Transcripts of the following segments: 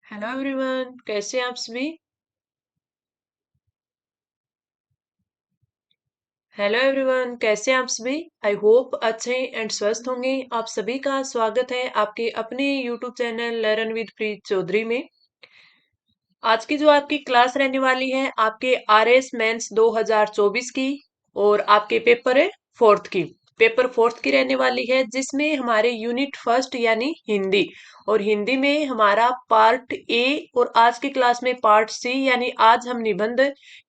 Hello everyone, कैसे हैं आप सभी। हेलो एवरीवन, कैसे हैं आप सभी। आई होप अच्छे एंड स्वस्थ होंगे। आप सभी का स्वागत है आपके अपने यूट्यूब चैनल लर्न विद प्रीत चौधरी में। आज की जो आपकी क्लास रहने वाली है आपके आरएस मेंस 2024 की, और आपके पेपर है फोर्थ की। पेपर फोर्थ की रहने वाली है जिसमें हमारे यूनिट फर्स्ट यानी हिंदी, और हिंदी में हमारा पार्ट ए, और आज की क्लास में पार्ट सी, यानी आज हम निबंध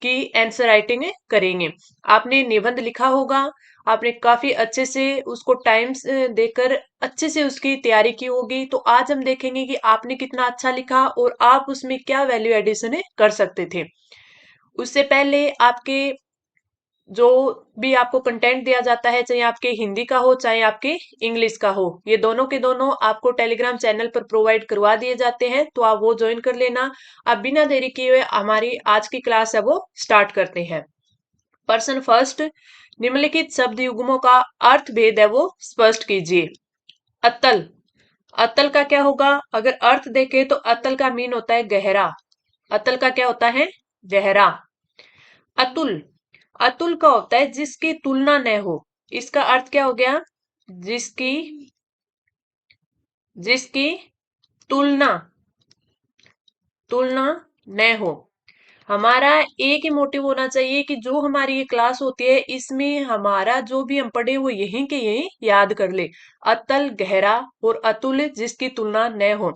की आंसर राइटिंग करेंगे। आपने निबंध लिखा होगा, आपने काफी अच्छे से उसको टाइम देकर अच्छे से उसकी तैयारी की होगी। तो आज हम देखेंगे कि आपने कितना अच्छा लिखा और आप उसमें क्या वैल्यू एडिशन कर सकते थे। उससे पहले आपके जो भी आपको कंटेंट दिया जाता है, चाहे आपके हिंदी का हो चाहे आपके इंग्लिश का हो, ये दोनों के दोनों आपको टेलीग्राम चैनल पर प्रोवाइड करवा दिए जाते हैं, तो आप वो ज्वाइन कर लेना। अब बिना देरी किए हुए हमारी आज की क्लास है वो स्टार्ट करते हैं। पर्सन फर्स्ट, निम्नलिखित शब्द युग्मों का अर्थ भेद है वो स्पष्ट कीजिए। अतल, अतल का क्या होगा। अगर अर्थ देखें तो अतल का मीन होता है गहरा। अतल का क्या होता है, गहरा। अतुल, अतुल का होता है जिसकी तुलना न हो। इसका अर्थ क्या हो गया, जिसकी, जिसकी तुलना, तुलना न हो। हमारा एक ही मोटिव होना चाहिए कि जो हमारी ये क्लास होती है इसमें हमारा जो भी हम पढ़े वो यहीं के यहीं याद कर ले। अतल गहरा और अतुल जिसकी तुलना न हो,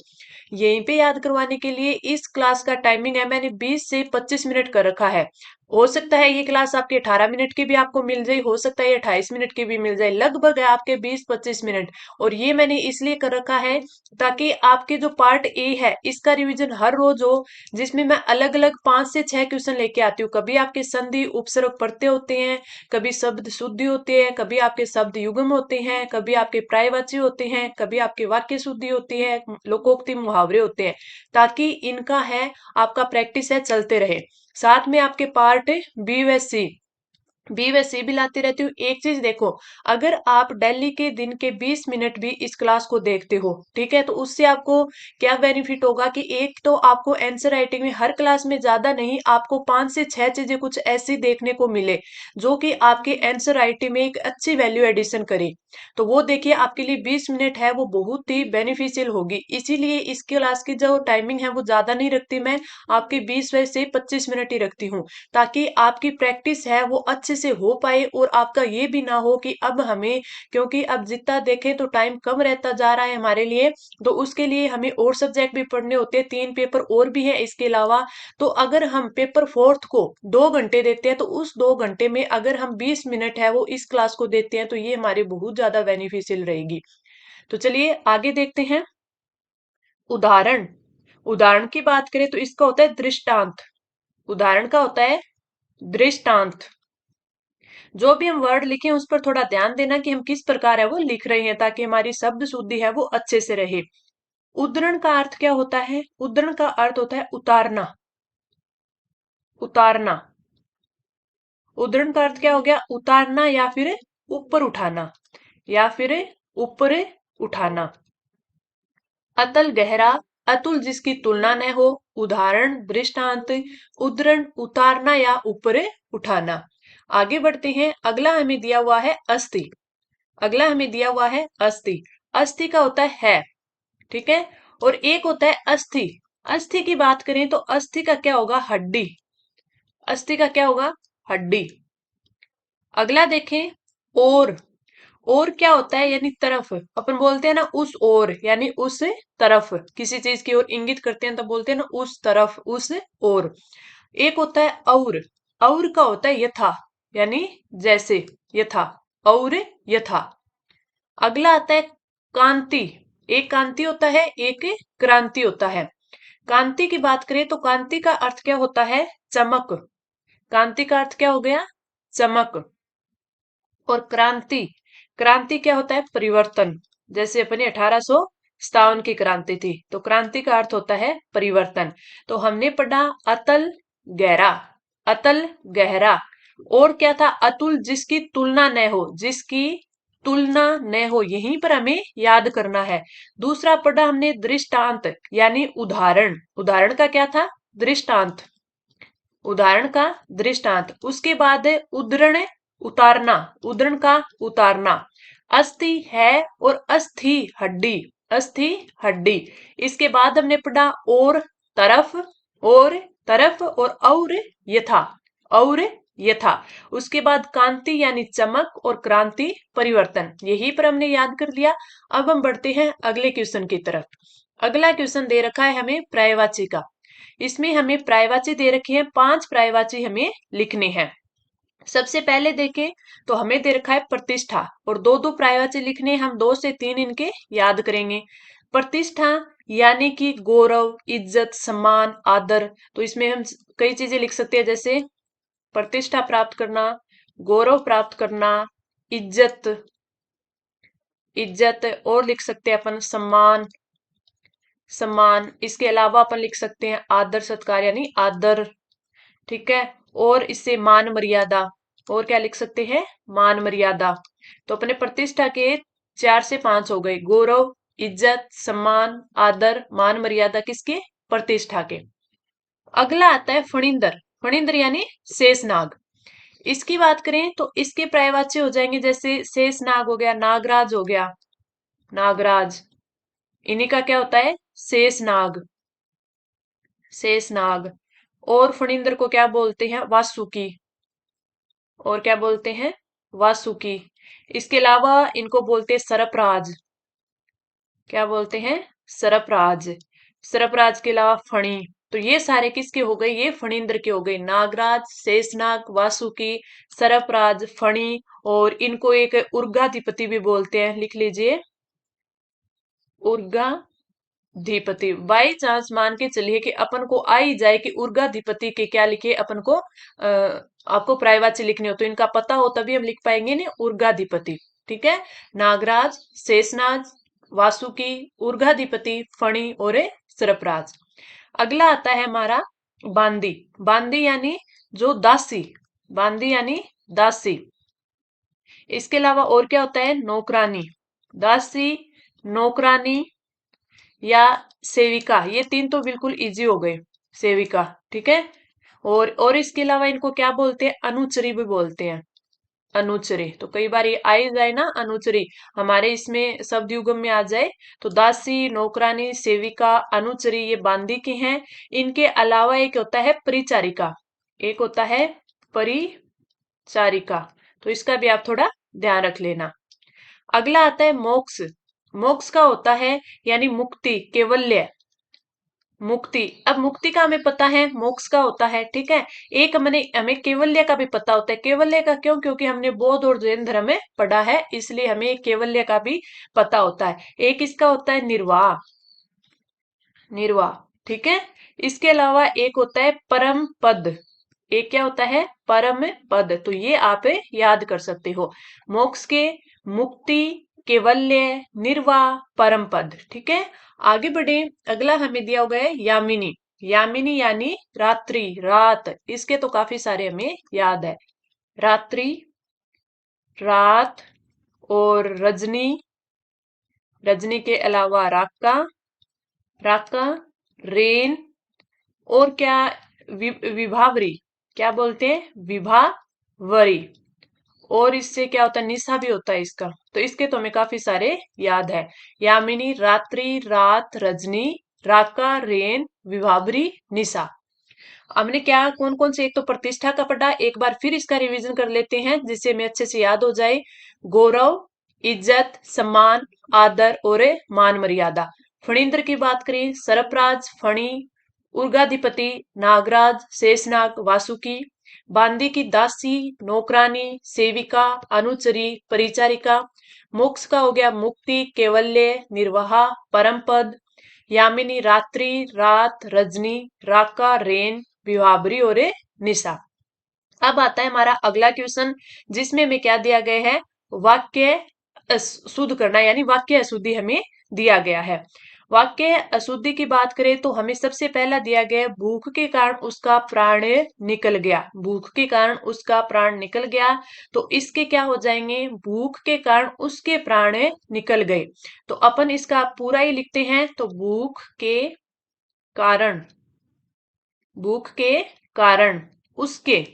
यहीं पे याद करवाने के लिए इस क्लास का टाइमिंग है मैंने 20 से 25 मिनट कर रखा है। हो सकता है ये क्लास आपके 18 मिनट की भी आपको मिल जाए, हो सकता है ये 28 मिनट की भी मिल जाए, लगभग है आपके 20-25 मिनट। और ये मैंने इसलिए कर रखा है ताकि आपके जो पार्ट ए है इसका रिवीजन हर रोज हो, जिसमें मैं अलग अलग 5 से 6 क्वेश्चन लेके आती हूँ। कभी आपके संधि उपसर्ग पढ़ते होते हैं, कभी शब्द शुद्धि होती है, कभी आपके शब्द युग्म होते हैं, कभी आपके पर्यायवाची होते हैं, कभी आपके वाक्य शुद्धि होती है, लोकोक्ति मुहावरे होते हैं, ताकि इनका है आपका प्रैक्टिस है चलते रहे। साथ में आपके पार्ट बी व सी, बी व सी भी लाती रहती हूँ। एक चीज देखो, अगर आप डेली के दिन के 20 मिनट भी इस क्लास को देखते हो, ठीक है, तो उससे आपको क्या बेनिफिट होगा कि एक तो आपको आंसर राइटिंग में हर क्लास में ज्यादा नहीं, आपको 5 से 6 चीजें कुछ ऐसी देखने को मिले जो कि आपके आंसर राइटिंग में एक अच्छी वैल्यू एडिशन करे। तो वो देखिए आपके लिए 20 मिनट है वो बहुत ही बेनिफिशियल होगी। इसीलिए इस क्लास की जो टाइमिंग है वो ज्यादा नहीं रखती मैं, आपके 20 से 25 मिनट ही रखती हूँ, ताकि आपकी प्रैक्टिस है वो अच्छे से हो पाए और आपका ये भी ना हो कि अब हमें, क्योंकि अब जितना देखें तो टाइम कम रहता जा रहा है हमारे लिए, तो उसके लिए हमें और सब्जेक्ट भी पढ़ने होते हैं, 3 पेपर और भी है इसके अलावा। तो अगर हम पेपर फोर्थ को 2 घंटे देते हैं तो उस 2 घंटे में अगर हम 20 मिनट है वो इस क्लास को देते हैं तो ये हमारे बहुत ज्यादा बेनिफिशियल रहेगी। तो चलिए आगे देखते हैं। उदाहरण, उदाहरण की बात करें तो इसका होता है दृष्टांत। उदाहरण का होता है दृष्टांत। जो भी हम वर्ड लिखें उस पर थोड़ा ध्यान देना कि हम किस प्रकार है वो लिख रहे हैं, ताकि हमारी शब्द शुद्धि है वो अच्छे से रहे। उद्धरण का अर्थ क्या होता है, उद्धरण का अर्थ होता है उतारना, उतारना। उद्धरण का अर्थ क्या हो गया, उतारना या फिर ऊपर उठाना, या फिर ऊपर उठाना। अतल गहरा, अतुल जिसकी तुलना न हो। उदाहरण दृष्टांत, उद्धरण उतारना या ऊपर उठाना। आगे बढ़ते हैं। अगला हमें दिया हुआ है अस्थि। अगला हमें दिया हुआ है अस्थि। अस्थि का होता है, ठीक है, और एक होता है अस्थि। अस्थि की बात करें तो अस्थि का क्या होगा, हड्डी। अस्थि का क्या होगा, हड्डी। अगला देखें, और क्या होता है, यानी तरफ। अपन बोलते हैं ना उस ओर, यानी उस तरफ, किसी चीज की ओर इंगित करते हैं तो बोलते हैं ना उस तरफ, उस ओर। एक होता है और का होता है यथा, यानी जैसे, यथा, और यथा। अगला आता है कांति। एक कांति होता है, एक क्रांति होता है। कांति की बात करें तो कांति का अर्थ क्या होता है, चमक। कांति का अर्थ क्या हो गया, चमक। और क्रांति, क्रांति क्या होता है, परिवर्तन। जैसे अपने 1857 की क्रांति थी, तो क्रांति का अर्थ होता है परिवर्तन। तो हमने पढ़ा अतल गहरा, अतल गहरा। और क्या था, अतुल जिसकी तुलना न हो, जिसकी तुलना न हो, यहीं पर हमें याद करना है। दूसरा पढ़ा हमने दृष्टांत यानी उदाहरण। उदाहरण का क्या था? दृष्टांत। उदाहरण का दृष्टांत। उसके बाद है उद्धरण, उतारना। उद्धरण का उतारना। अस्थि है और अस्थि हड्डी। अस्थि हड्डी। इसके बाद हमने पढ़ा तरफ और तरफ और यथा। और यथा। उसके बाद कांति यानी चमक और क्रांति परिवर्तन। यही पर हमने याद कर लिया। अब हम बढ़ते हैं अगले क्वेश्चन की तरफ। अगला क्वेश्चन दे रखा है हमें पर्यायवाची का। इसमें हमें पर्यायवाची दे रखे हैं, 5 पर्यायवाची हमें लिखने हैं। सबसे पहले देखें तो हमें दे रखा है प्रतिष्ठा, और दो दो पर्यायवाची लिखने, हम 2 से 3 इनके याद करेंगे। प्रतिष्ठा यानी कि गौरव, इज्जत, सम्मान, आदर। तो इसमें हम कई चीजें लिख सकते हैं, जैसे प्रतिष्ठा प्राप्त करना, गौरव प्राप्त करना, इज्जत, इज्जत, और लिख सकते हैं अपन सम्मान, सम्मान। इसके अलावा अपन लिख सकते हैं आदर सत्कार यानी आदर। ठीक है। और इससे मान मर्यादा। और क्या लिख सकते हैं? मान मर्यादा। तो अपने प्रतिष्ठा के 4 से 5 हो गए। गौरव, इज्जत, सम्मान, आदर, मान मर्यादा किसके? प्रतिष्ठा के। अगला आता है फणिंदर। फणिंदर यानी शेषनाग। इसकी बात करें तो इसके पर्यायवाची हो जाएंगे, जैसे शेषनाग हो गया, नागराज हो गया, नागराज। इन्हीं का क्या होता है? शेषनाग। शेषनाग। और फणिंदर को क्या बोलते हैं? वासुकी। और क्या बोलते हैं? वासुकी। इसके अलावा इनको बोलते हैं सरपराज। क्या बोलते हैं? सरपराज। सरपराज के अलावा फणी। तो ये सारे किसके हो गए? ये फणिंद्र के हो गए। नागराज, शेषनाग, वासुकी, सरपराज, फणी। और इनको एक उर्गाधिपति भी बोलते हैं, लिख लीजिए, उर्गाधिपति। बाई चांस मान के चलिए कि अपन को आ ही जाए कि उर्गाधिपति के क्या लिखे, अपन को आपको पर्यायवाची लिखनी हो तो इनका पता हो तभी हम लिख पाएंगे ना, उर्गाधिपति। ठीक है। नागराज, शेषनाग, वासुकी, उर्गाधिपति, फणी और सरपराज। अगला आता है हमारा बांदी। बांदी यानी जो दासी। बांदी यानी दासी। इसके अलावा और क्या होता है? नौकरानी। दासी, नौकरानी या सेविका। ये 3 तो बिल्कुल इजी हो गए। सेविका। ठीक है। और इसके अलावा इनको क्या बोलते हैं? अनुचरी भी बोलते हैं। अनुचरी। तो कई बार ये आ ही जाए ना, अनुचरी हमारे इसमें शब्द युग्म में आ जाए। तो दासी, नौकरानी, सेविका, अनुचरी ये बांदी के हैं। इनके अलावा एक होता है परिचारिका। एक होता है परिचारिका। तो इसका भी आप थोड़ा ध्यान रख लेना। अगला आता है मोक्ष। मोक्ष का होता है यानी मुक्ति, कैवल्य, मुक्ति। अब मुक्ति का हमें पता है, मोक्ष का होता है। ठीक है। एक हमें केवल्य का भी पता होता है। केवल्य का क्यों? क्योंकि हमने बौद्ध और जैन धर्म में पढ़ा है, इसलिए हमें केवल्य का भी पता होता है। एक इसका होता है निर्वाह। निर्वाह। ठीक है। इसके अलावा एक होता है परम पद। एक क्या होता है? परम पद। तो ये आप याद कर सकते हो। मोक्ष के मुक्ति, कैवल्य, निर्वाह, परम पद। ठीक है। आगे बढ़े। अगला हमें दिया हुआ है यामिनी। यामिनी यानी रात्रि, रात। इसके तो काफी सारे हमें याद है। रात्रि, रात, और रजनी। रजनी के अलावा राका, राका, रेन, और क्या? विभावरी। क्या बोलते हैं? विभावरी। और इससे क्या होता है? निशा भी होता है इसका। तो इसके तो हमें काफी सारे याद है। यामिनी, रात्रि, रात, रजनी, राका, रेन, विभावरी, निशा। हमने क्या कौन कौन से? एक तो प्रतिष्ठा का पढ़ा, एक बार फिर इसका रिवीजन कर लेते हैं जिससे हमें अच्छे से याद हो जाए। गौरव, इज्जत, सम्मान, आदर और मान मर्यादा। फणिंद्र की बात करें, सरपराज, फणी, उर्गाधिपति, नागराज, शेषनाग, वासुकी। बांदी की दासी, नौकरानी, सेविका, अनुचरी, परिचारिका। मोक्ष का हो गया मुक्ति, कैवल्य, निर्वाह, परम पद। यामिनी रात्रि, रात, रजनी, राका, रेन, विभावरी और निशा। अब आता है हमारा अगला क्वेश्चन, जिसमें हमें क्या दिया गया है? वाक्य शुद्ध करना, यानी वाक्य अशुद्धि हमें दिया गया है। वाक्य अशुद्धि की बात करें तो हमें सबसे पहला दिया गया है, भूख के कारण उसका प्राण निकल गया। भूख के कारण उसका प्राण निकल गया, तो इसके क्या हो जाएंगे, भूख के कारण उसके प्राण निकल गए। तो अपन इसका पूरा ही लिखते हैं, तो कारण भूख के कारण उसके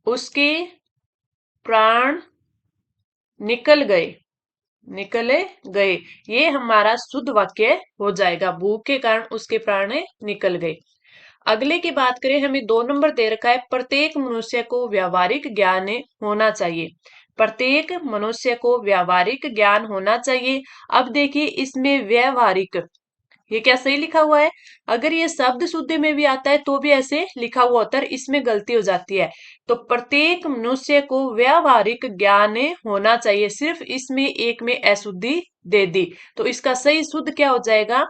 उसके प्राण निकल गए, निकले गए। ये हमारा शुद्ध वाक्य हो जाएगा, भूख के कारण उसके प्राण निकल गए। अगले की बात करें, हमें 2 नंबर दे रखा है, प्रत्येक मनुष्य को व्यावहारिक ज्ञान होना चाहिए। प्रत्येक मनुष्य को व्यावहारिक ज्ञान होना चाहिए। अब देखिए इसमें व्यावहारिक, ये क्या सही लिखा हुआ है? अगर ये शब्द शुद्ध में भी आता है तो भी ऐसे लिखा हुआ होता है, इसमें गलती हो जाती है। तो प्रत्येक मनुष्य को व्यावहारिक ज्ञान होना चाहिए, सिर्फ इसमें एक में अशुद्धि दे दी। तो इसका सही शुद्ध क्या हो जाएगा,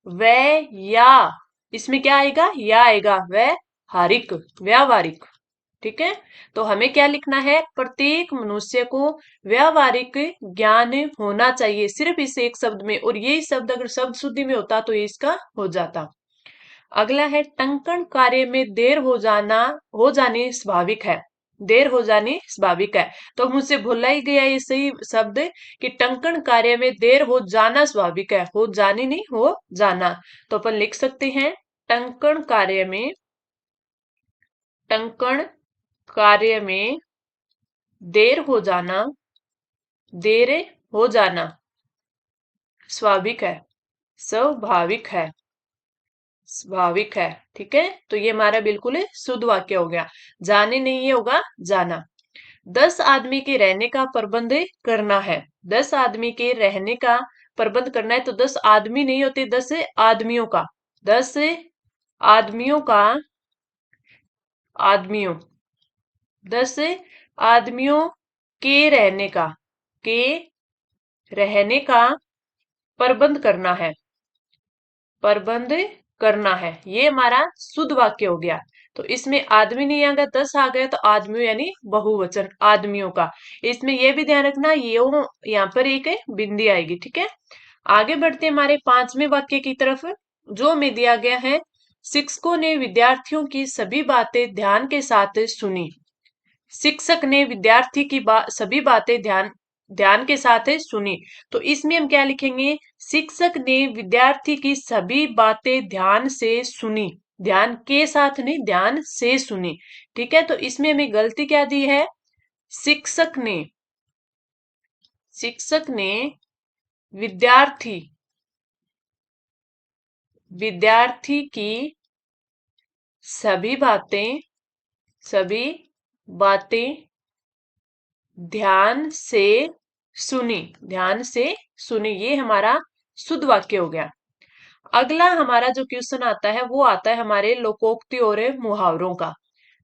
वै या, इसमें क्या आएगा, या आएगा, व्यावहारिक, व्यावहारिक। ठीक है, तो हमें क्या लिखना है, प्रत्येक मनुष्य को व्यावहारिक ज्ञान होना चाहिए, सिर्फ इस एक शब्द में। और यही शब्द अगर शब्द शुद्धि में होता तो ये इसका हो जाता। अगला है, टंकण कार्य में देर हो जाने स्वाभाविक है। देर हो जाने स्वाभाविक है, तो मुझसे भूला ही गया ये सही शब्द, कि टंकण कार्य में देर हो जाना स्वाभाविक है, हो जाने नहीं, हो जाना। तो अपन लिख सकते हैं, टंकण कार्य में, टंकण कार्य में देर हो जाना, देर हो जाना स्वाभाविक है, स्वाभाविक है, स्वाभाविक है। ठीक है, तो ये हमारा बिल्कुल शुद्ध वाक्य हो गया। जाने नहीं, ये होगा जाना। 10 आदमी के रहने का प्रबंध करना है। 10 आदमी के रहने का प्रबंध करना है, तो 10 आदमी नहीं होते, 10 आदमियों का, 10 आदमियों का, आदमियों, 10 आदमियों के रहने का, के रहने का प्रबंध करना है, प्रबंध करना है। ये हमारा शुद्ध वाक्य हो गया। तो इसमें आदमी नहीं आ गया, 10 आ गया, तो आदमियों यानी बहुवचन, आदमियों का। इसमें यह भी ध्यान रखना, ये यहाँ पर एक बिंदी आएगी। ठीक है, आगे बढ़ते हैं हमारे 5वें वाक्य की तरफ, जो हमें दिया गया है, शिक्षकों ने विद्यार्थियों की सभी बातें ध्यान के साथ सुनी। शिक्षक ने विद्यार्थी की सभी बातें ध्यान ध्यान के साथ सुनी। तो इसमें हम क्या लिखेंगे, शिक्षक ने विद्यार्थी की सभी बातें ध्यान से सुनी। ध्यान के साथ नहीं, ध्यान से सुनी। ठीक है, तो इसमें हमें गलती क्या दी है, शिक्षक ने, शिक्षक ने विद्यार्थी विद्यार्थी की सभी बातें, सभी बातें ध्यान से सुनी, ध्यान से सुनी। ये हमारा शुद्ध वाक्य हो गया। अगला हमारा जो क्वेश्चन आता है वो आता है हमारे लोकोक्ति और मुहावरों का।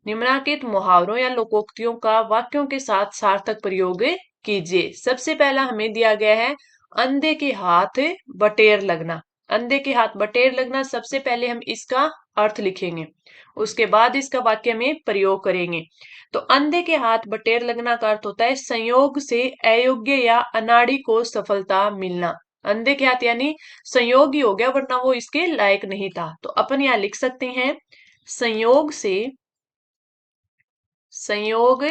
निम्नलिखित मुहावरों या लोकोक्तियों का वाक्यों के साथ सार्थक प्रयोग कीजिए। सबसे पहला हमें दिया गया है, अंधे के हाथ बटेर लगना। अंधे के हाथ बटेर लगना, सबसे पहले हम इसका अर्थ लिखेंगे, उसके बाद इसका वाक्य में प्रयोग करेंगे। तो अंधे के हाथ बटेर लगना का अर्थ होता है, संयोग से अयोग्य या अनाड़ी को सफलता मिलना। अंधे के हाथ यानी संयोग ही हो गया, वरना वो इसके लायक नहीं था। तो अपन यहां लिख सकते हैं, संयोग से, संयोग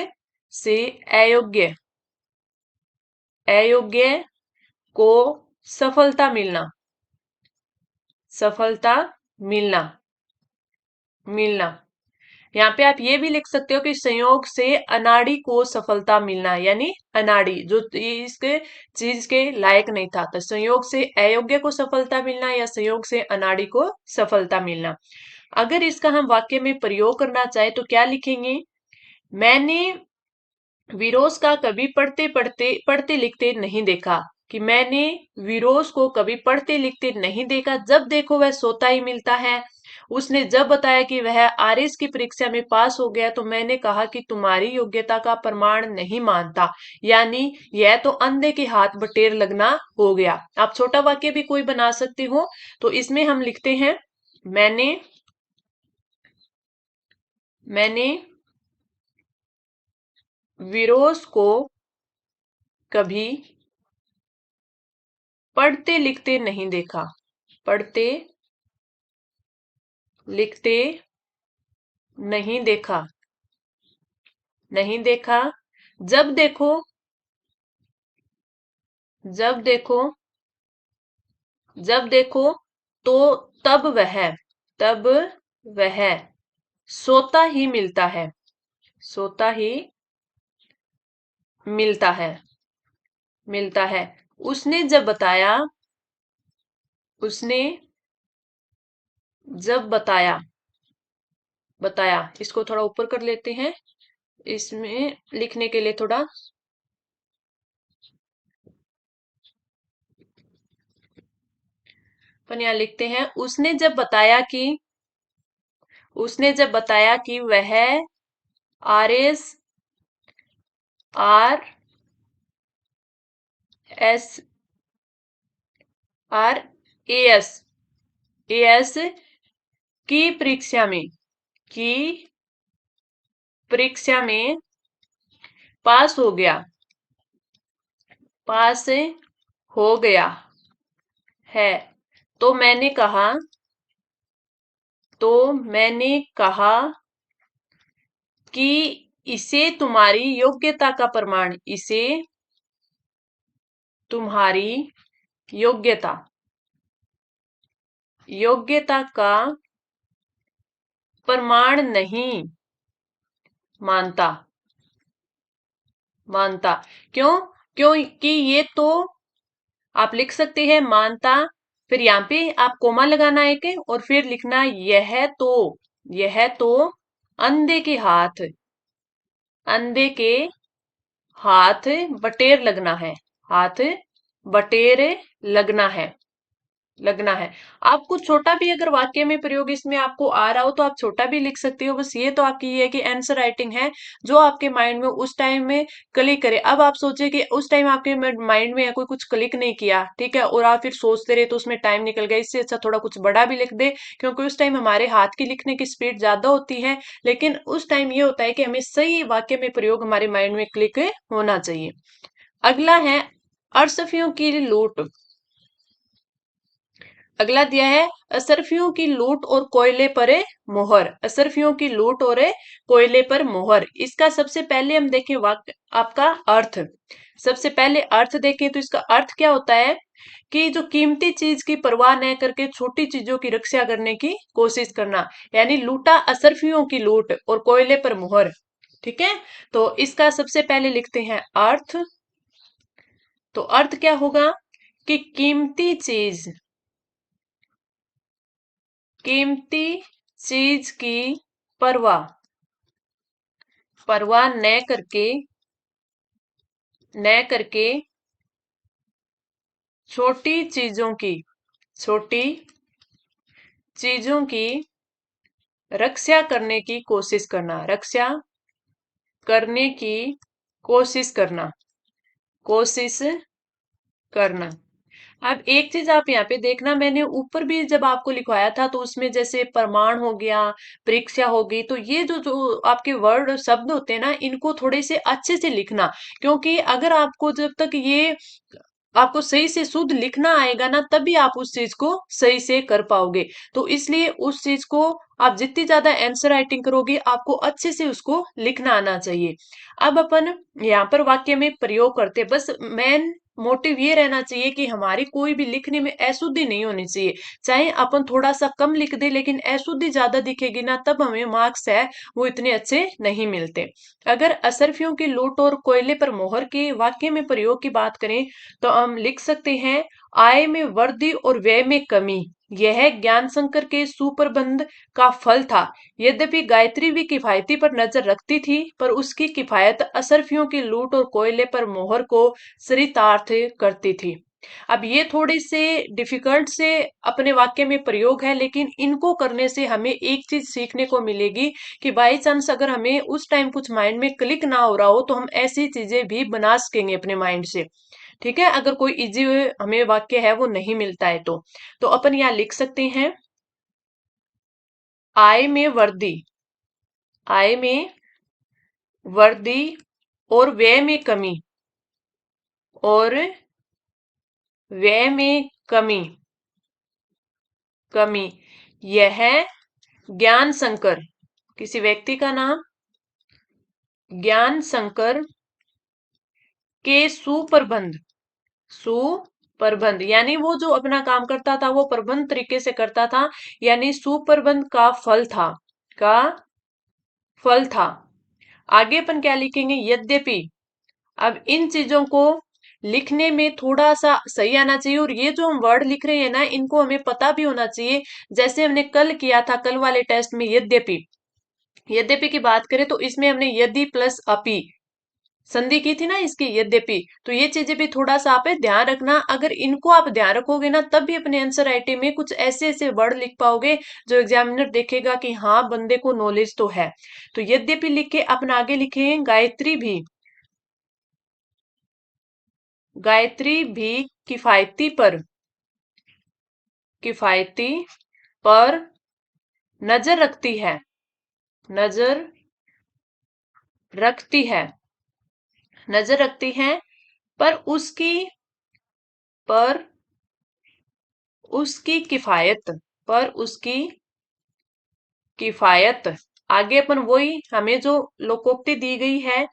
से अयोग्य, अयोग्य को सफलता मिलना, सफलता मिलना, मिलना। यहाँ पे आप ये भी लिख सकते हो कि संयोग से अनाड़ी को सफलता मिलना, यानी अनाड़ी जो इसके चीज के लायक नहीं था। तो संयोग से अयोग्य को सफलता मिलना या संयोग से अनाड़ी को सफलता मिलना। अगर इसका हम वाक्य में प्रयोग करना चाहे तो क्या लिखेंगे, मैंने विरोस का कभी पढ़ते लिखते नहीं देखा। कि मैंने विरोस को कभी पढ़ते लिखते नहीं देखा, जब देखो वह सोता ही मिलता है। उसने जब बताया कि वह आरएस की परीक्षा में पास हो गया, तो मैंने कहा कि तुम्हारी योग्यता का प्रमाण नहीं मानता। यानी यह तो अंधे के हाथ बटेर लगना हो गया। आप छोटा वाक्य भी कोई बना सकते हो। तो इसमें हम लिखते हैं, मैंने मैंने विरोस को कभी पढ़ते लिखते नहीं देखा। पढ़ते लिखते नहीं देखा। नहीं देखा। जब देखो। जब देखो। जब देखो तो तब वह। तब वह सोता ही मिलता है। सोता ही मिलता है। मिलता है। उसने जब बताया। उसने जब बताया। बताया, इसको थोड़ा ऊपर कर लेते हैं। इसमें लिखने के लिए थोड़ा अपन यहाँ लिखते हैं। उसने जब बताया कि वह RS RAS AS की परीक्षा में की परीक्षा में पास हो गया। पास हो गया है। तो मैंने कहा। तो मैंने कहा कि इसे तुम्हारी योग्यता का प्रमाण। इसे तुम्हारी योग्यता योग्यता का प्रमाण नहीं मानता। मानता। क्यों? क्योंकि ये तो आप लिख सकते हैं मानता, फिर यहाँ पे आप कोमा लगाना है के और फिर लिखना यह तो अंधे के हाथ। अंधे के हाथ बटेर लगना है। हाथ बटेर लगना है। लगना है। आपको छोटा भी अगर वाक्य में प्रयोग इसमें आपको आ रहा हो तो आप छोटा भी लिख सकते हो। बस ये तो आपकी ये है कि आंसर राइटिंग है जो आपके माइंड में उस टाइम में क्लिक करे। अब आप सोचिए कि उस टाइम आपके माइंड में कोई कुछ क्लिक नहीं किया, ठीक है, और आप फिर सोचते रहे तो उसमें टाइम निकल गया। इससे अच्छा थोड़ा कुछ बड़ा भी लिख दे, क्योंकि उस टाइम हमारे हाथ की लिखने की स्पीड ज्यादा होती है। लेकिन उस टाइम ये होता है कि हमें सही वाक्य में प्रयोग हमारे माइंड में क्लिक होना चाहिए। अगला है अरसफियों की लूट। अगला दिया है असरफियों की लूट और कोयले पर मोहर। असरफियों की लूट और कोयले पर मोहर, इसका सबसे पहले हम देखें वाक्य आपका अर्थ। सबसे पहले अर्थ देखें तो इसका अर्थ क्या होता है कि जो कीमती चीज की परवाह न करके छोटी चीजों की रक्षा करने की कोशिश करना, यानी लूटा असरफियों की लूट और कोयले पर मोहर। ठीक है, तो इसका सबसे पहले लिखते हैं अर्थ। तो अर्थ क्या होगा कि कीमती चीज। कीमती चीज की परवाह परवाह न करके छोटी चीजों की छोटी चीजों की रक्षा करने की कोशिश करना। रक्षा करने की कोशिश करना। कोशिश करना। अब एक चीज आप यहाँ पे देखना, मैंने ऊपर भी जब आपको लिखवाया था तो उसमें जैसे प्रमाण हो गया, परीक्षा हो गई, तो ये जो जो आपके वर्ड शब्द होते हैं ना, इनको थोड़े से अच्छे से लिखना। क्योंकि अगर आपको जब तक ये आपको सही से शुद्ध लिखना आएगा ना, तभी आप उस चीज को सही से कर पाओगे। तो इसलिए उस चीज को आप जितनी ज्यादा आंसर राइटिंग करोगे आपको अच्छे से उसको लिखना आना चाहिए। अब अपन यहाँ पर वाक्य में प्रयोग करते हैं। बस मेन मोटिव ये रहना चाहिए कि हमारी कोई भी लिखने में अशुद्धि नहीं होनी चाहिए। चाहे अपन थोड़ा सा कम लिख दे, लेकिन अशुद्धि ज्यादा दिखेगी ना, तब हमें मार्क्स है वो इतने अच्छे नहीं मिलते। अगर असरफियों की लूट और कोयले पर मोहर के वाक्य में प्रयोग की बात करें तो हम लिख सकते हैं आय में वृद्धि और व्यय में कमी, यह ज्ञान शंकर के सुप्रबंध का फल था। यद्यपि गायत्री भी किफायती पर नजर रखती थी, पर उसकी किफायत असरफियों की लूट और कोयले पर मोहर को चरितार्थ करती थी। अब ये थोड़े से डिफिकल्ट से अपने वाक्य में प्रयोग है, लेकिन इनको करने से हमें एक चीज सीखने को मिलेगी कि बाई चांस अगर हमें उस टाइम कुछ माइंड में क्लिक ना हो रहा हो तो हम ऐसी चीजें भी बना सकेंगे अपने माइंड से। ठीक है, अगर कोई इजी हमें वाक्य है वो नहीं मिलता है तो अपन यहाँ लिख सकते हैं आय में वृद्धि। आय में वृद्धि और व्यय में कमी। और व्यय में कमी, कमी। यह ज्ञान संकर, किसी व्यक्ति का नाम ज्ञान संकर के सुप्रबंध, सुप्रबंध यानी वो जो अपना काम करता था वो प्रबंध तरीके से करता था, यानी सुप्रबंध का फल था, का फल था। आगे अपन क्या लिखेंगे, यद्यपि। अब इन चीजों को लिखने में थोड़ा सा सही आना चाहिए, और ये जो हम वर्ड लिख रहे हैं ना इनको हमें पता भी होना चाहिए। जैसे हमने कल किया था, कल वाले टेस्ट में यद्यपि, यद्यपि की बात करें तो इसमें हमने यदि प्लस अपि संधि की थी ना इसकी, यद्यपि। तो ये चीजें भी थोड़ा सा आप ध्यान रखना, अगर इनको आप ध्यान रखोगे ना तब भी अपने आंसर राइटिंग में कुछ ऐसे ऐसे वर्ड लिख पाओगे जो एग्जामिनर देखेगा कि हाँ बंदे को नॉलेज तो है। तो यद्यपि लिख के अपन आगे लिखे गायत्री भी, गायत्री भी किफायती पर, किफायती पर नजर रखती है, नजर रखती है, नजर रखती है, पर उसकी, पर उसकी किफायत, पर उसकी किफायत। आगे अपन वही हमें जो लोकोक्ति दी गई है,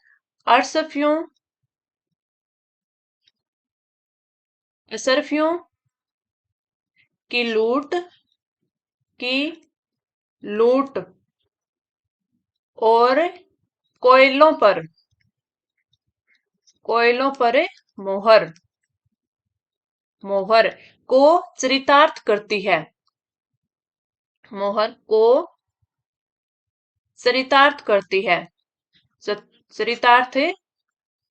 असरफियों, असरफियों की लूट, की लूट और कोयलों पर, कोयलों पर मोहर, मोहर को चरितार्थ करती है, मोहर को चरितार्थ करती है, चरितार्थ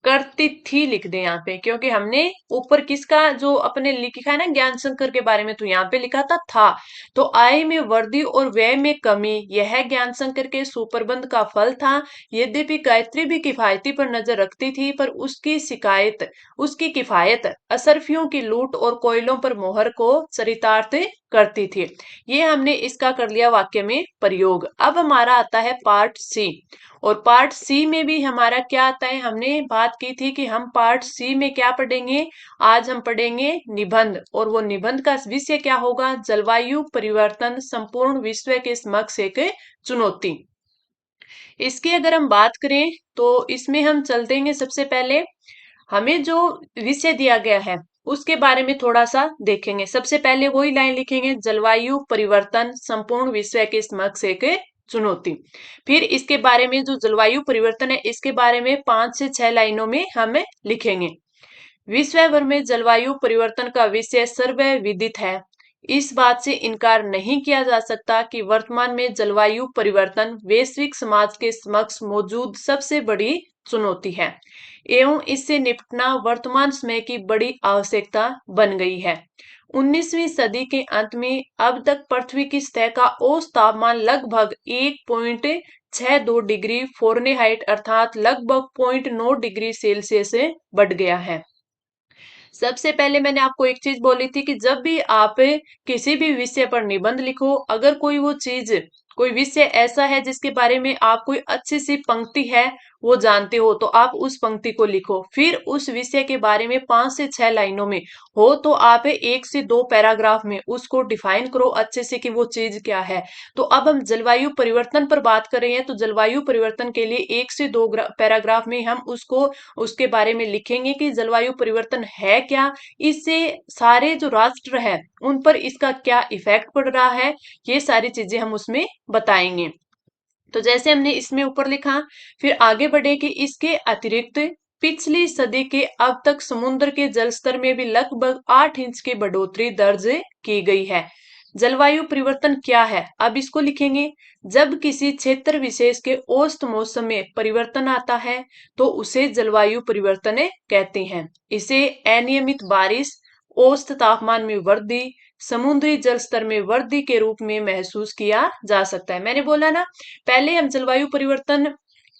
करती थी लिख दे यहाँ पे, क्योंकि हमने ऊपर किसका जो अपने लिखा है ना ज्ञान शंकर के बारे में, तो यहाँ पे लिखा था। तो आय में वृद्धि और व्यय में कमी यह ज्ञान शंकर के सुप्रबंध का फल था। यद्यपि गायत्री भी किफायती पर नजर रखती थी, पर उसकी शिकायत, उसकी किफायत असरफियों की लूट और कोयलों पर मोहर को चरितार्थ करती थी। ये हमने इसका कर लिया वाक्य में प्रयोग। अब हमारा आता है पार्ट सी, और पार्ट सी में भी हमारा क्या आता है, हमने बात की थी कि हम पार्ट सी में क्या पढ़ेंगे, आज हम पढ़ेंगे निबंध, और वो निबंध का विषय क्या होगा, जलवायु परिवर्तन संपूर्ण विश्व के समक्ष एक चुनौती। इसकी अगर हम बात करें तो इसमें हम चल देंगे, सबसे पहले हमें जो विषय दिया गया है उसके बारे में थोड़ा सा देखेंगे। सबसे पहले वही लाइन लिखेंगे, जलवायु परिवर्तन संपूर्ण विश्व के समक्ष एक चुनौती। फिर इसके बारे में जो जलवायु परिवर्तन है इसके बारे में 5 से 6 लाइनों में हम लिखेंगे। विश्व भर में जलवायु परिवर्तन का विषय सर्वविदित है। इस बात से इनकार नहीं किया जा सकता कि वर्तमान में जलवायु परिवर्तन वैश्विक समाज के समक्ष मौजूद सबसे बड़ी चुनौती है, एवं इससे निपटना वर्तमान समय की बड़ी आवश्यकता बन गई है। 19वीं सदी के अंत में अब तक पृथ्वी की सतह का औसत तापमान लगभग 1.62 डिग्री फ़ारेनहाइट अर्थात लगभग 0.9 डिग्री सेल्सियस बढ़ गया है। सबसे पहले मैंने आपको एक चीज बोली थी कि जब भी आप किसी भी विषय पर निबंध लिखो, अगर कोई वो चीज, कोई विषय ऐसा है जिसके बारे में आप कोई अच्छी सी पंक्ति है वो जानते हो, तो आप उस पंक्ति को लिखो। फिर उस विषय के बारे में 5 से 6 लाइनों में हो तो आप 1 से 2 पैराग्राफ में उसको डिफाइन करो अच्छे से कि वो चीज क्या है। तो अब हम जलवायु परिवर्तन पर बात कर रहे हैं, तो जलवायु परिवर्तन के लिए 1 से 2 पैराग्राफ में हम उसको, उसके बारे में लिखेंगे कि जलवायु परिवर्तन है क्या, इससे सारे जो राष्ट्र है उन पर इसका क्या इफेक्ट पड़ रहा है, ये सारी चीजें हम उसमें बताएंगे। तो जैसे हमने इसमें ऊपर लिखा, फिर आगे बढ़े कि इसके अतिरिक्त पिछली सदी के अब तक समुद्र के जल स्तर में भी लगभग 8 इंच की बढ़ोतरी दर्ज की गई है। जलवायु परिवर्तन क्या है, अब इसको लिखेंगे, जब किसी क्षेत्र विशेष के औसत मौसम में परिवर्तन आता है तो उसे जलवायु परिवर्तन कहते हैं। इसे अनियमित बारिश, औसत तापमान में वृद्धि, समुद्री जल स्तर में वृद्धि के रूप में महसूस किया जा सकता है। मैंने बोला ना, पहले हम जलवायु परिवर्तन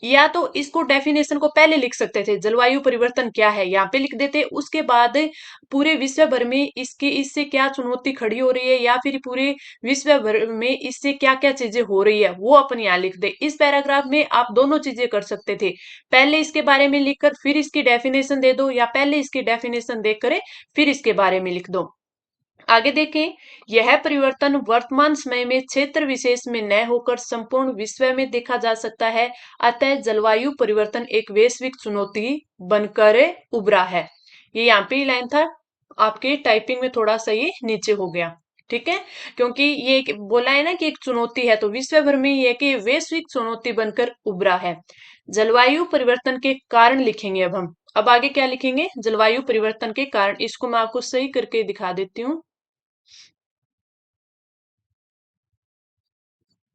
या तो इसको डेफिनेशन को पहले लिख सकते थे, जलवायु परिवर्तन क्या है यहाँ पे लिख देते, उसके बाद पूरे विश्व भर में इसके इससे क्या चुनौती खड़ी हो रही है या फिर पूरे विश्व भर में इससे क्या क्या चीजें हो रही है वो अपन यहाँ लिख दे। इस पैराग्राफ में आप दोनों चीजें कर सकते थे, पहले इसके बारे में लिखकर फिर इसकी डेफिनेशन दे दो, या पहले इसकी डेफिनेशन देकर फिर इसके बारे में लिख दो। आगे देखें, यह परिवर्तन वर्तमान समय में क्षेत्र विशेष में न होकर संपूर्ण विश्व में देखा जा सकता है, अतः जलवायु परिवर्तन एक वैश्विक चुनौती बनकर उभरा है। ये यहाँ पे लाइन था, आपके टाइपिंग में थोड़ा सा ये नीचे हो गया, ठीक है, क्योंकि ये बोला है ना कि एक चुनौती है, तो विश्व भर में ये कि वैश्विक चुनौती बनकर उभरा है। जलवायु परिवर्तन के कारण लिखेंगे अब हम। अब आगे क्या लिखेंगे, जलवायु परिवर्तन के कारण, इसको मैं आपको सही करके दिखा देती हूँ।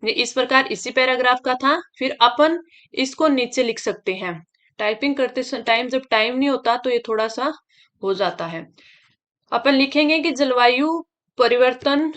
ये इस प्रकार इसी पैराग्राफ का था, फिर अपन इसको नीचे लिख सकते हैं। टाइपिंग करते टाइम जब टाइम नहीं होता तो ये थोड़ा सा हो जाता है। अपन लिखेंगे कि जलवायु परिवर्तन,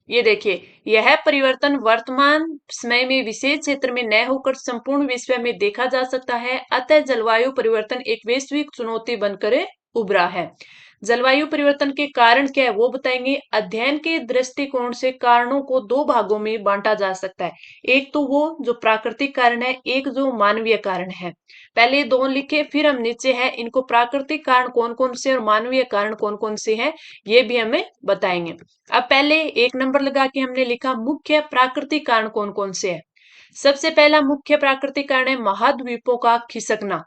ये देखिए, यह परिवर्तन वर्तमान समय में विशेष क्षेत्र में न होकर संपूर्ण विश्व में देखा जा सकता है, अतः जलवायु परिवर्तन एक वैश्विक चुनौती बनकर उभरा है। जलवायु परिवर्तन के कारण क्या है वो बताएंगे। अध्ययन के दृष्टिकोण से कारणों को दो भागों में बांटा जा सकता है, एक तो वो जो प्राकृतिक कारण है, एक जो मानवीय कारण है। पहले दो लिखे, फिर हम नीचे है इनको प्राकृतिक कारण कौन कौन से और मानवीय कारण कौन कौन से हैं ये भी हमें बताएंगे। अब पहले एक नंबर लगा के हमने लिखा मुख्य प्राकृतिक कारण कौन कौन से है। सबसे पहला मुख्य प्राकृतिक कारण है महाद्वीपों का खिसकना।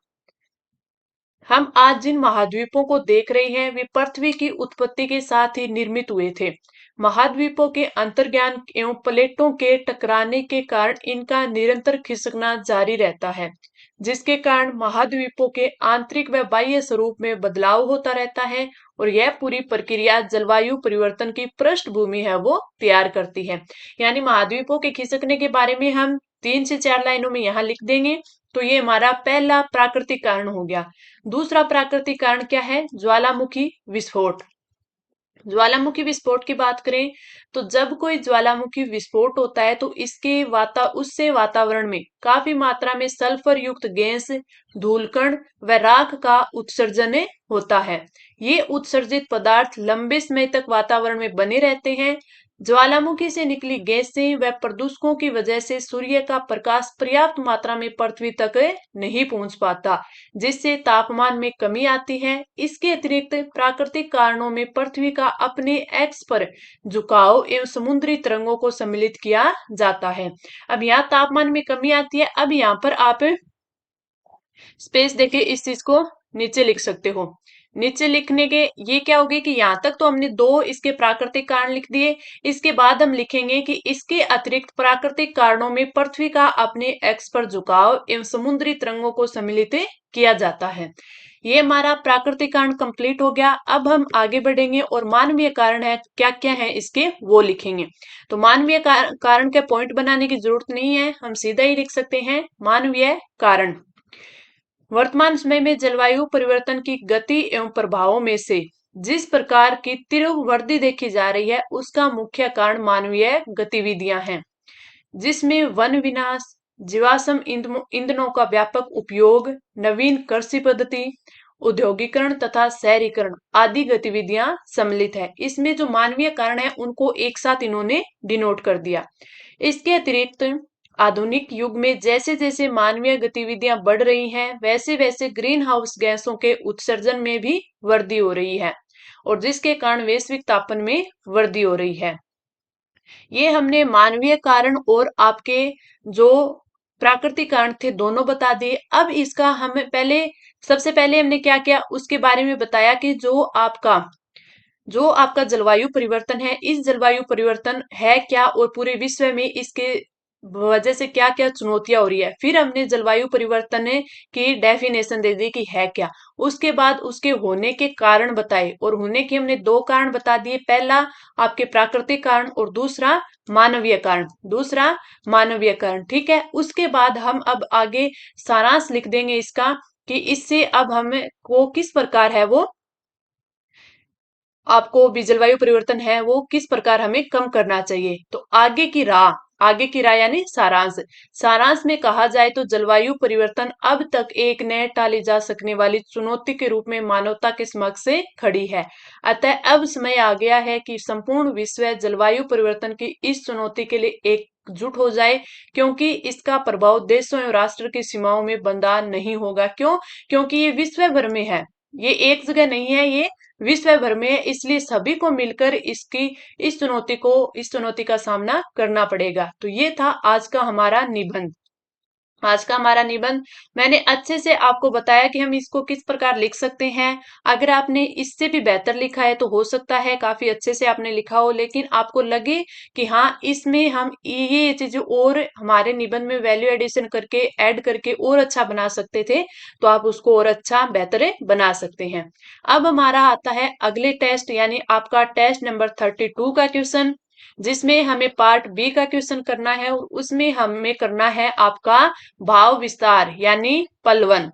हम आज जिन महाद्वीपों को देख रहे हैं वे पृथ्वी की उत्पत्ति के साथ ही निर्मित हुए थे। महाद्वीपों के अंतर्ज्ञान एवं प्लेटों के टकराने के कारण इनका निरंतर खिसकना जारी रहता है, जिसके कारण महाद्वीपों के आंतरिक व बाह्य स्वरूप में बदलाव होता रहता है, और यह पूरी प्रक्रिया जलवायु परिवर्तन की पृष्ठभूमि है वो तैयार करती है। यानी महाद्वीपों के खिसकने के बारे में हम 3 से 4 लाइनों में यहाँ लिख देंगे, तो ये हमारा पहला प्राकृतिक कारण हो गया। दूसरा प्राकृतिक कारण क्या है, ज्वालामुखी विस्फोट। ज्वालामुखी विस्फोट की बात करें तो जब कोई ज्वालामुखी विस्फोट होता है तो उससे वातावरण में काफी मात्रा में सल्फर युक्त गैस, धूलकण व राख का उत्सर्जन होता है। ये उत्सर्जित पदार्थ लंबे समय तक वातावरण में बने रहते हैं। ज्वालामुखी से निकली गैसें व प्रदूषकों की वजह से सूर्य का प्रकाश पर्याप्त मात्रा में पृथ्वी तक नहीं पहुंच पाता, जिससे तापमान में कमी आती है। इसके अतिरिक्त प्राकृतिक कारणों में पृथ्वी का अपने एक्स पर झुकाव एवं समुद्री तरंगों को सम्मिलित किया जाता है। अब यहाँ तापमान में कमी आती है। अब यहाँ पर आप स्पेस देके इस चीज को नीचे लिख सकते हो। नीचे लिखने के ये क्या होगी कि यहाँ तक तो हमने दो इसके प्राकृतिक कारण लिख दिए, इसके बाद हम लिखेंगे कि इसके अतिरिक्त प्राकृतिक कारणों में पृथ्वी का अपने एक्स पर झुकाव एवं समुद्री तरंगों को सम्मिलित किया जाता है। ये हमारा प्राकृतिक कारण कंप्लीट हो गया। अब हम आगे बढ़ेंगे और मानवीय कारण है क्या क्या है इसके वो लिखेंगे। तो मानवीय कारण के पॉइंट बनाने की जरूरत नहीं है, हम सीधा ही लिख सकते हैं मानवीय कारण। वर्तमान समय में जलवायु परिवर्तन की गति एवं प्रभावों में से जिस प्रकार की तीव्र वृद्धि देखी जा रही है उसका मुख्य कारण मानवीय गतिविधियां हैं, जिसमें वन विनाश, जीवाश्म ईंधनों का व्यापक उपयोग, नवीन कृषि पद्धति, औद्योगिकरण तथा शहरीकरण आदि गतिविधियां सम्मिलित है। इसमें जो मानवीय कारण है उनको एक साथ इन्होंने डिनोट कर दिया। इसके अतिरिक्त आधुनिक युग में जैसे जैसे मानवीय गतिविधियां बढ़ रही हैं वैसे वैसे ग्रीन हाउस गैसों के उत्सर्जन में भी वृद्धि हो रही है, और जिसके कारण वैश्विक तापमान में वृद्धि हो रही है। ये हमने मानवीय कारण और आपके जो प्राकृतिक कारण थे दोनों बता दिए। अब इसका हमें सबसे पहले हमने क्या किया उसके बारे में बताया कि जो आपका जलवायु परिवर्तन है, इस जलवायु परिवर्तन है क्या और पूरे विश्व में इसके वजह से क्या क्या चुनौतियां हो रही है। फिर हमने जलवायु परिवर्तन की डेफिनेशन दे दी कि है क्या, उसके बाद उसके होने के कारण बताए, और होने के हमने दो कारण बता दिए, पहला आपके प्राकृतिक कारण और दूसरा मानवीय कारण। ठीक है, उसके बाद हम अब आगे सारांश लिख देंगे इसका कि इससे अब हमें को किस प्रकार है वो आपको भी जलवायु परिवर्तन है वो किस प्रकार हमें कम करना चाहिए। तो आगे की राह आगे की राय यानी सारांश। सारांश में कहा जाए तो जलवायु परिवर्तन अब तक एक न टाली जा सकने वाली चुनौती के रूप में मानवता के समक्ष से खड़ी है। अतः अब समय आ गया है कि संपूर्ण विश्व जलवायु परिवर्तन की इस चुनौती के लिए एकजुट हो जाए, क्योंकि इसका प्रभाव देशों एवं राष्ट्र की सीमाओं में बंधा नहीं होगा। क्यों? क्योंकि ये विश्व भर में है, ये एक जगह नहीं है, ये विश्व भर में है। इसलिए सभी को मिलकर इस चुनौती का सामना करना पड़ेगा। तो ये था आज का हमारा निबंध। आज का हमारा निबंध मैंने अच्छे से आपको बताया कि हम इसको किस प्रकार लिख सकते हैं। अगर आपने इससे भी बेहतर लिखा है तो हो सकता है काफी अच्छे से आपने लिखा हो, लेकिन आपको लगे कि हाँ इसमें हम ये चीजें और हमारे निबंध में वैल्यू एडिशन करके ऐड करके और अच्छा बना सकते थे, तो आप उसको और अच्छा बेहतर बना सकते हैं। अब हमारा आता है अगले टेस्ट यानी आपका टेस्ट नंबर 32 का क्वेश्चन, जिसमें हमें पार्ट बी का क्वेश्चन करना है और उसमें हमें करना है आपका भाव विस्तार यानी पलवन।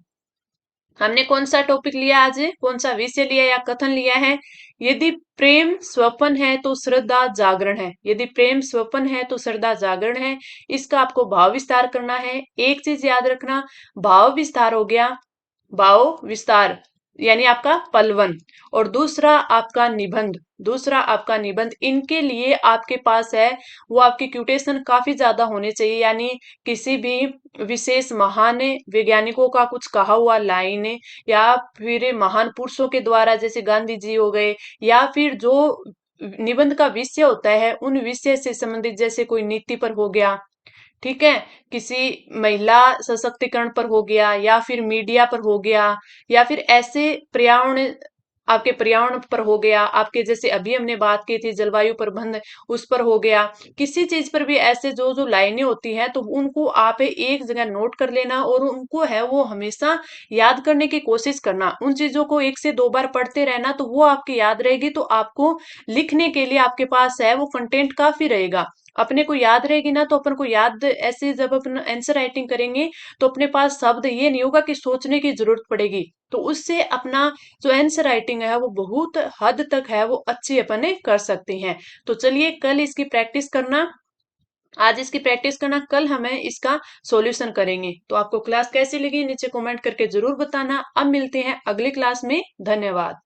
हमने कौन सा टॉपिक लिया आज, कौन सा विषय लिया या कथन लिया है? यदि प्रेम स्वपन है तो श्रद्धा जागरण है। यदि प्रेम स्वपन है तो श्रद्धा जागरण है। इसका आपको भाव विस्तार करना है। एक चीज याद रखना, भाव विस्तार हो गया, भाव विस्तार यानी आपका पलवन, और दूसरा आपका निबंध इनके लिए आपके पास है वो आपकी क्यूटेशन काफी ज्यादा होने चाहिए, यानी किसी भी विशेष महान वैज्ञानिकों का कुछ कहा हुआ लाइन या फिर महान पुरुषों के द्वारा जैसे गांधी जी हो गए, या फिर जो निबंध का विषय होता है उन विषय से संबंधित जैसे कोई नीति पर हो गया, ठीक है, किसी महिला सशक्तिकरण पर हो गया, या फिर मीडिया पर हो गया, या फिर ऐसे पर्यावरण आपके पर्यावरण पर हो गया, आपके जैसे अभी हमने बात की थी जलवायु प्रबंध उस पर हो गया। किसी चीज पर भी ऐसे जो जो लाइनें होती हैं तो उनको आप एक जगह नोट कर लेना और उनको है वो हमेशा याद करने की कोशिश करना। उन चीजों को एक से दो बार पढ़ते रहना तो वो आपकी याद रहेगी, तो आपको लिखने के लिए आपके पास है वो कंटेंट काफी रहेगा। अपने को याद रहेगी ना, तो अपन को याद ऐसे जब अपन आंसर राइटिंग करेंगे तो अपने पास शब्द ये नहीं होगा कि सोचने की जरूरत पड़ेगी, तो उससे अपना जो आंसर राइटिंग है वो बहुत हद तक है वो अच्छी अपन कर सकते हैं। तो चलिए कल इसकी प्रैक्टिस करना, आज इसकी प्रैक्टिस करना, कल हमें इसका सॉल्यूशन करेंगे। तो आपको क्लास कैसी लगी नीचे कमेंट करके जरूर बताना। अब मिलते हैं अगली क्लास में। धन्यवाद।